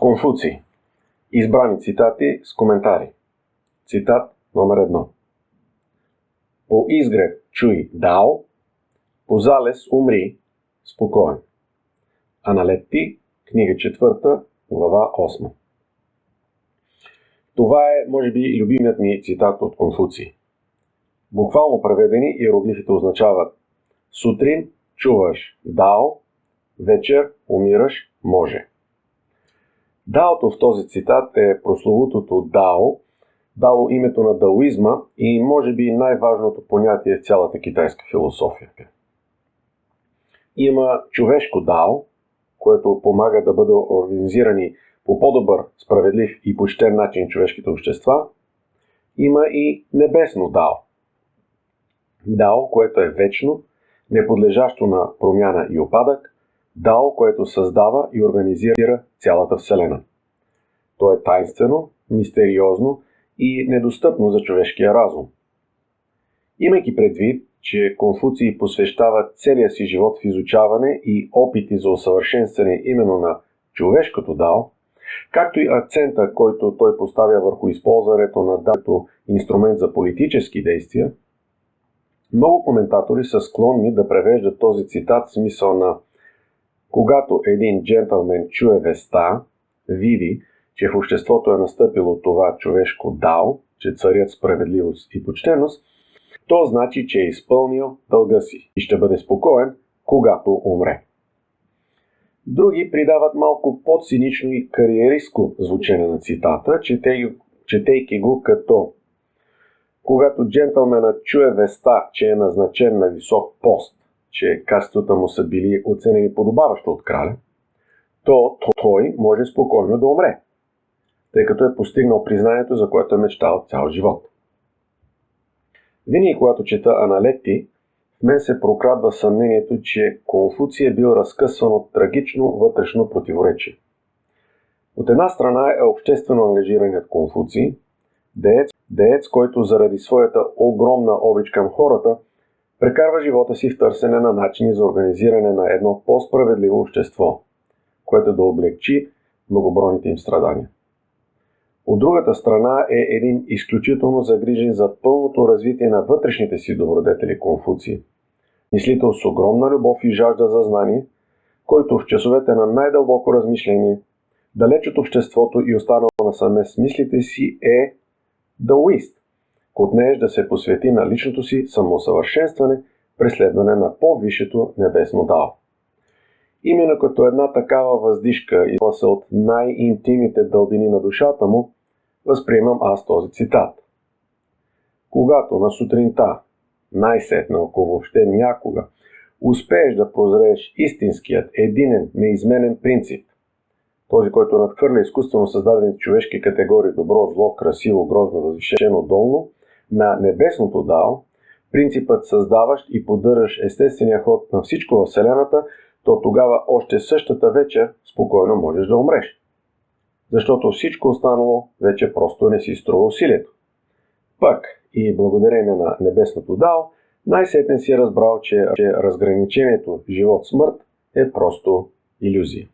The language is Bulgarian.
Конфуций. Избрани цитати с коментари. Цитат номер 1. По изгрев чуй дао, по залез умри спокоен. Аналети, книга 4, глава 8. Това е, може би, любимият ми цитат от Конфуций. Буквално преведени, иероглифите означават: сутрин чуваш дао, вечер умираш може. Даото в този цитат е прословутото дао, дало името на даоизма и може би най-важното понятие в цялата китайска философия. Има човешко дао, което помага да бъдат организирани по по-добър, справедлив и почтен начин човешките общества. Има и небесно дао. Дао, което е вечно, неподлежащо на промяна и опадък, дао, което създава и организира цялата Вселена. То е тайнствено, мистериозно и недостъпно за човешкия разум. Имайки предвид, че Конфуций посвещава целия си живот в изучаване и опити за усъвършенстване именно на човешкото дао, както и акцента, който той поставя върху използването на дао като инструмент за политически действия, много коментатори са склонни да превеждат този цитат в смисъл на: когато един джентълмен чуе веста, види, че в обществото е настъпило това човешко дао, че царят справедливост и почтеност, то значи, че е изпълнил дълга си и ще бъде спокоен, когато умре. Други придават малко по-цинично и кариеристко звучене на цитата, четейки го като: когато джентълменът чуе веста, че е назначен на висок пост, че качествата му са били оценени подобаващо от краля, то той може спокойно да умре, тъй като е постигнал признанието, за което е мечтал цял живот. Винаги, когато чета Аналети, в мен се прокрадва съмнението, че Конфуций е бил разкъсван от трагично вътрешно противоречие. От една страна е обществено ангажираният Конфуций, деец, който заради своята огромна обич към хората прекарва живота си в търсене на начини за организиране на едно по-справедливо общество, което да облегчи многобройните им страдания. От другата страна е един изключително загрижен за пълното развитие на вътрешните си добродетели Конфуций, мислител с огромна любов и жажда за знание, който в часовете на най-дълбоко размишление, далеч от обществото и останал насаме с мислите си, е даоист, котнееш да се посвети на личното си самосъвършенстване, преследване на по-висшето небесно дао. Именно като една такава въздишка излъчва се от най-интимните дълбини на душата му, възприемам аз този цитат. Когато на сутринта, най-сетне, ако въобще някога, успееш да прозрееш истинският, единен, неизменен принцип, този, който надхвърля изкуствено създадените човешки категории добро, зло, красиво, грозно, възвишено, долно, на небесното дао, принципът създаващ и поддържащ естествения ход на всичко във Вселената, то тогава още същата вечер спокойно можеш да умреш. Защото всичко останало вече просто не си струва усилието. Пък и благодарение на небесното дао, най-сетне си разбрал, че разграничението живот-смърт е просто илюзия.